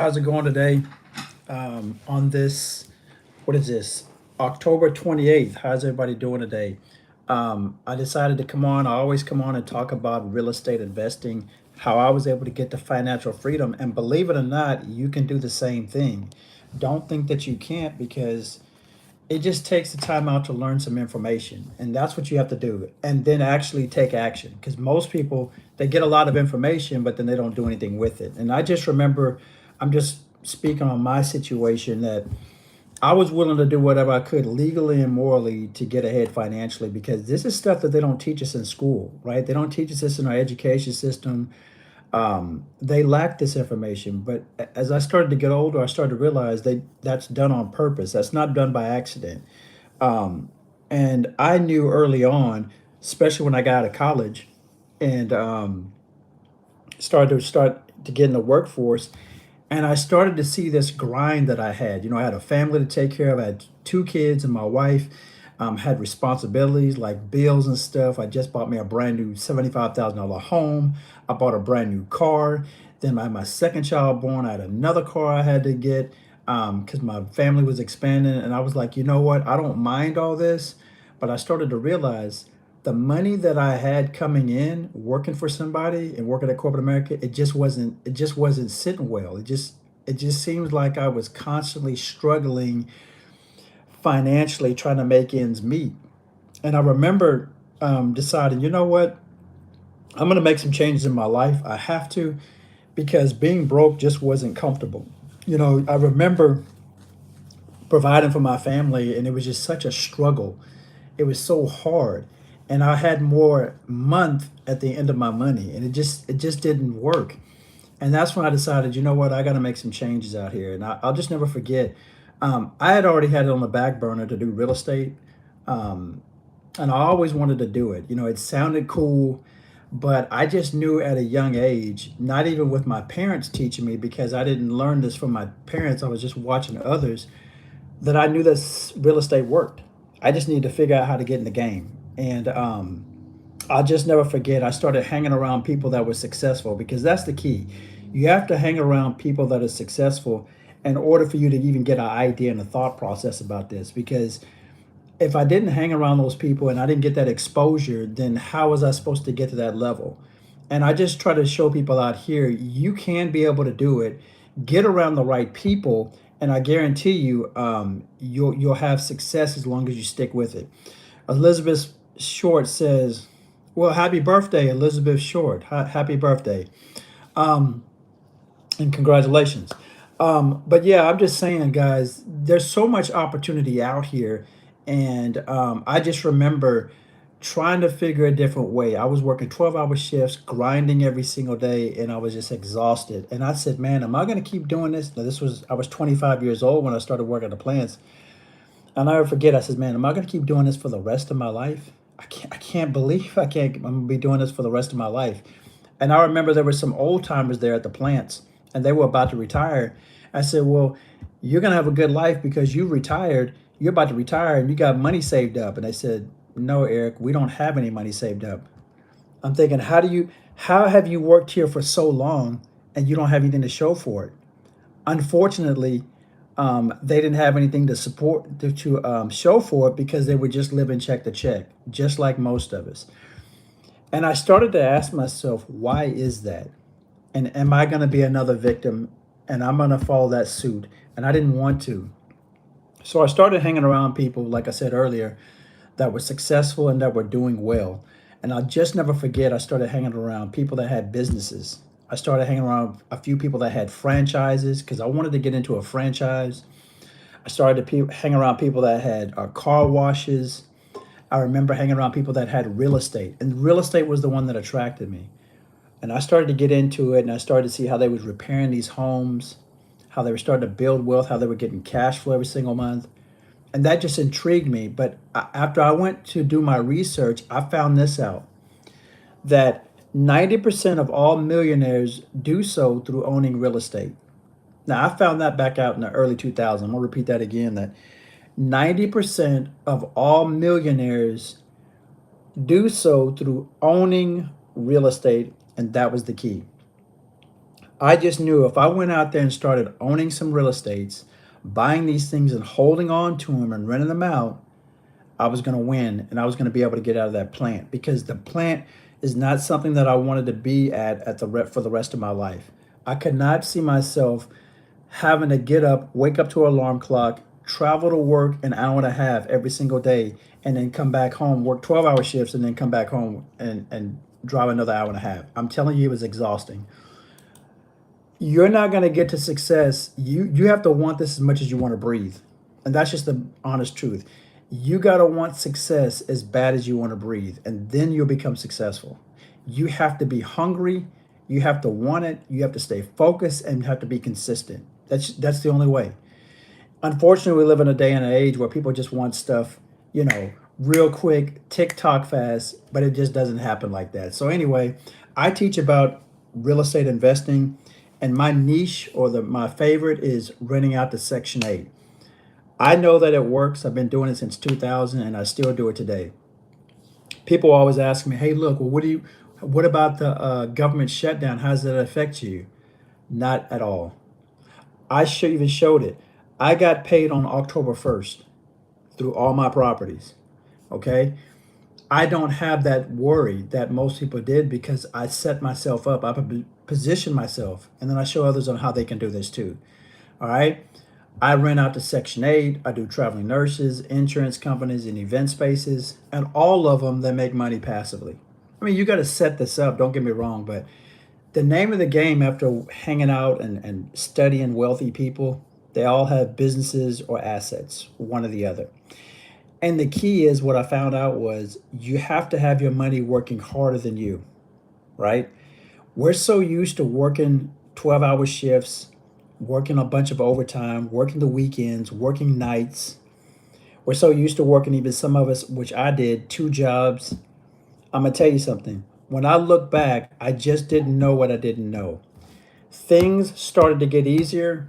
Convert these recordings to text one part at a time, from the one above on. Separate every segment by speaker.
Speaker 1: how's it going today? On this, what is this? October 28th. How's everybody doing today? I decided to come on. I always come on and talk about real estate investing, how I was able to get to financial freedom. And believe it or not, you can do the same thing. Don't think that you can't because it just takes the time out to learn some information. And that's what you have to do. And then actually take action. Because most people, they get a lot of information, but then they don't do anything with it. And I just remember, I'm just speaking on my situation that I was willing to do whatever I could legally and morally to get ahead financially because this is stuff that they don't teach us in school, right? They don't teach us this in our education system. They lack this information. But as I started to get older, I started to realize that's done on purpose. That's not done by accident. Um, and I knew early on, especially when I got out of college and started to get in the workforce, and I started to see this grind that I had. You know, I had a family to take care of. I had two kids and my wife. Had responsibilities like bills and stuff. I just bought me a brand new $75,000 home. I bought a brand new car. Then I had my second child born. I had another car I had to get because my family was expanding. And I was like, you know what? I don't mind all this. But I started to realize the money that I had coming in working for somebody and working at corporate America, it just wasn't sitting well. It just seems like I was constantly struggling financially trying to make ends meet. And I remember deciding, you know what, I'm going to make some changes in my life. I have to because being broke just wasn't comfortable. You know, I remember providing for my family, and it was just such a struggle. It was so hard, and I had more month at the end of my money, and it just didn't work. And that's when I decided, you know what, I got to make some changes out here. And I'll just never forget. I had already had it on the back burner to do real estate, um, and I always wanted to do it. You know, it sounded cool, but I just knew at a young age, not even with my parents teaching me, because I didn't learn this from my parents. I was just watching others that I knew this real estate worked. I just needed to figure out how to get in the game. And I'll just never forget, I started hanging around people that were successful because that's the key. You have to hang around people that are successful in order for you to even get an idea and a thought process about this. Because if I didn't hang around those people and I didn't get that exposure, then how was I supposed to get to that level? And I just try to show people out here, you can be able to do it. Get around the right people, and I guarantee you, you'll have success as long as you stick with it. Elizabeth Short says, "Well, happy birthday, Elizabeth Short. Happy birthday, and congratulations." But yeah, I'm just saying, guys, there's so much opportunity out here, and I just remember trying to figure a different way. I was working 12-hour shifts, grinding every single day, and I was just exhausted. And I said, "Man, am I going to keep doing this?" Now, I was 25 years old when I started working at the plants. I'll never forget. I said, "Man, am I going to keep doing this for the rest of my life? I can't believe I'm going to be doing this for the rest of my life." And I remember there were some old timers there at the plants, and they were about to retire. I said, "Well, you're going to have a good life because you retired. You're about to retire, and you got money saved up." And they said, "No, Eric, we don't have any money saved up." I'm thinking, how have you worked here for so long and you don't have anything to show for it? Unfortunately, they didn't have anything to support to show for it because they were just living check to check, just like most of us. And I started to ask myself, why is that? And am I going to be another victim? And I'm going to follow that suit. And I didn't want to. So I started hanging around people, like I said earlier, that were successful and that were doing well. And I'll just never forget, I started hanging around people that had businesses. I started hanging around a few people that had franchises because I wanted to get into a franchise. I started to hang around people that had car washes. I remember hanging around people that had real estate, and real estate was the one that attracted me. And I started to get into it, and I started to see how they was repairing these homes, how they were starting to build wealth, how they were getting cash flow every single month, and that just intrigued me. But after I went to do my research, I found this out that 90% of all millionaires do so through owning real estate. Now, I found that back out in the early 2000s. I'm going to repeat that again, that 90% of all millionaires do so through owning real estate, and that was the key. I just knew if I went out there and started owning some real estates, buying these things and holding on to them and renting them out, I was going to win and I was going to be able to get out of that plant, because the plant is not something that I wanted to be at for the rest of my life. I could not see myself having to get up, wake up to an alarm clock, travel to work an hour and a half every single day, and then come back home, work 12-hour shifts, and then come back home and drive another hour and a half. I'm telling you, it was exhausting. You're not going to get to success. You have to want this as much as you want to breathe. And that's just the honest truth. You got to want success as bad as you want to breathe, and then you'll become successful. You have to be hungry, you have to want it, you have to stay focused, and you have to be consistent. That's the only way. Unfortunately, we live in a day and an age where people just want stuff, real quick, TikTok fast, but it just doesn't happen like that. So anyway, I teach about real estate investing, and my niche, or my favorite, is renting out to Section 8. I know that it works. I've been doing it since 2000 and I still do it today. People always ask me, "Hey, look, well, what about the government shutdown? How does that affect you?" Not at all. Even showed it. I got paid on October 1st through all my properties. Okay. I don't have that worry that most people did, because I set myself up. I position myself, and then I show others on how they can do this too. All right. I rent out to Section 8. I do traveling nurses, insurance companies, and event spaces, and all of them, they make money passively. I mean, you got to set this up, don't get me wrong, but the name of the game, after hanging out and studying wealthy people, they all have businesses or assets, one or the other. And the key is, what I found out was, you have to have your money working harder than you, right? We're so used to working 12-hour shifts, working a bunch of overtime, working the weekends, working nights. We're so used to working, even some of us, which I did, two jobs. I'm going to tell you something. When I look back, I just didn't know what I didn't know. Things started to get easier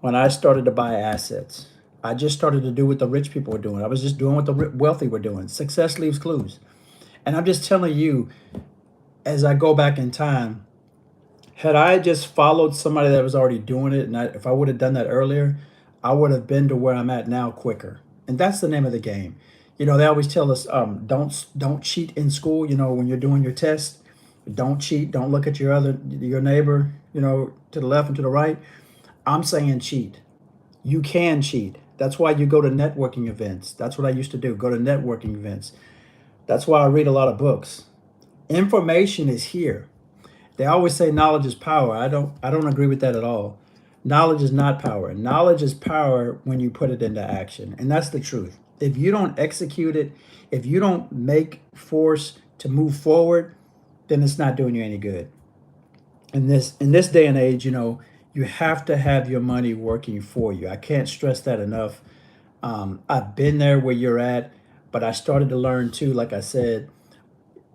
Speaker 1: when I started to buy assets. I just started to do what the rich people were doing. I was just doing what the wealthy were doing. Success leaves clues. And I'm just telling you, as I go back in time, had I just followed somebody that was already doing it, and if I would have done that earlier, I would have been to where I'm at now quicker. And that's the name of the game. They always tell us, don't cheat in school. When you're doing your test, don't cheat. Don't look at your neighbor, to the left and to the right. I'm saying cheat. You can cheat. That's why you go to networking events. That's what I used to do. Go to networking events. That's why I read a lot of books. Information is here. They always say knowledge is power. I don't agree with that at all. Knowledge is not power. Knowledge is power when you put it into action. And that's the truth. If you don't execute it, if you don't make force to move forward, then it's not doing you any good. In this day and age, you have to have your money working for you. I can't stress that enough. I've been there where you're at, but I started to learn too, like I said,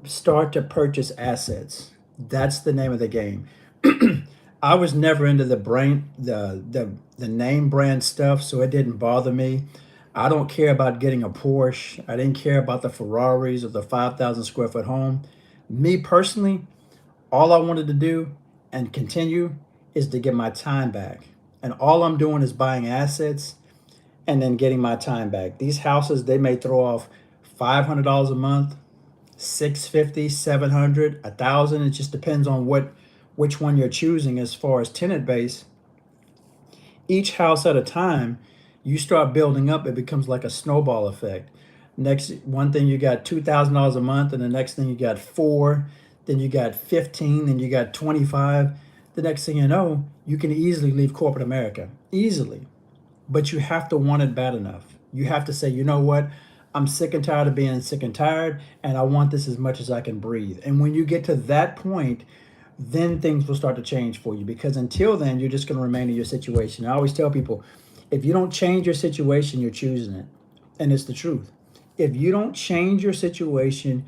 Speaker 1: start to purchase assets. That's the name of the game. I was never into the name brand stuff, so it didn't bother me. I don't care about getting a Porsche. I didn't care about the Ferraris or the 5,000 square foot home. Me personally, all I wanted to do and continue is to get my time back. And all I'm doing is buying assets and then getting my time back. These houses, they may throw off $500 a month, 650, 700, 1,000. It just depends on which one you're choosing as far as tenant base. Each house at a time, you start building up, it becomes like a snowball effect. Next, one thing you got $2,000 a month, and the next thing you got four, then you got 15, then you got 25. The next thing you know, you can easily leave corporate America. Easily. But you have to want it bad enough. You have to say, you know what? I'm sick and tired of being sick and tired, and I want this as much as I can breathe. And when you get to that point, then things will start to change for you, because until then, you're just going to remain in your situation. I always tell people, if you don't change your situation, you're choosing it. And it's the truth. If you don't change your situation,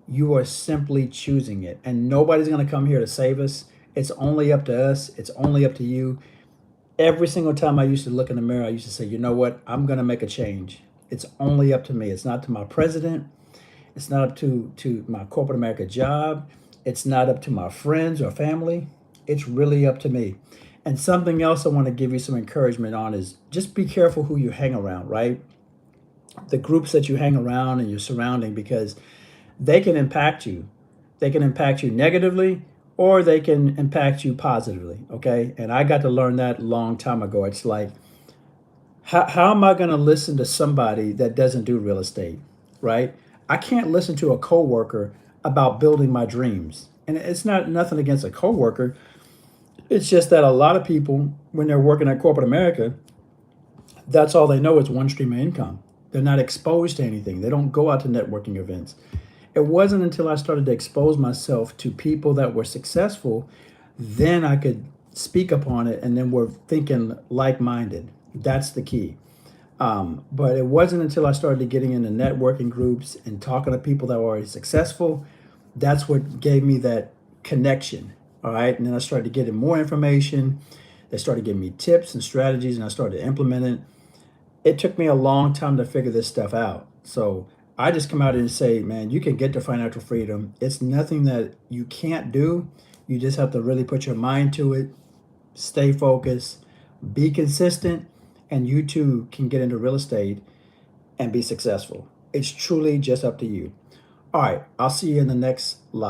Speaker 1: you are simply choosing it. And nobody's going to come here to save us. It's only up to us. It's only up to you. Every single time I used to look in the mirror, I used to say, you know what? I'm going to make a change. It's only up to me. It's not to my president. It's not up to my corporate America job. It's not up to my friends or family. It's really up to me. And something else I want to give you some encouragement on is just be careful who you hang around, right? The groups that you hang around and your surrounding, because they can impact you. They can impact you negatively or they can impact you positively. Okay. And I got to learn that a long time ago. It's like, how am I going to listen to somebody that doesn't do real estate? Right. I can't listen to a coworker about building my dreams. And it's not nothing against a coworker. It's just that a lot of people, when they're working at corporate America, that's all they know is one stream of income. They're not exposed to anything. They don't go out to networking events. It wasn't until I started to expose myself to people that were successful, then I could speak upon it and then we're thinking like minded. That's the key. But it wasn't until I started getting into networking groups and talking to people that were already successful, that's what gave me that connection. All right. And then I started getting more information. They started giving me tips and strategies, and I started implementing. It took me a long time to figure this stuff out. So I just come out and say, man, you can get to financial freedom. It's nothing that you can't do. You just have to really put your mind to it, stay focused, be consistent, and you too can get into real estate and be successful. It's truly just up to you. All right, I'll see you in the next live.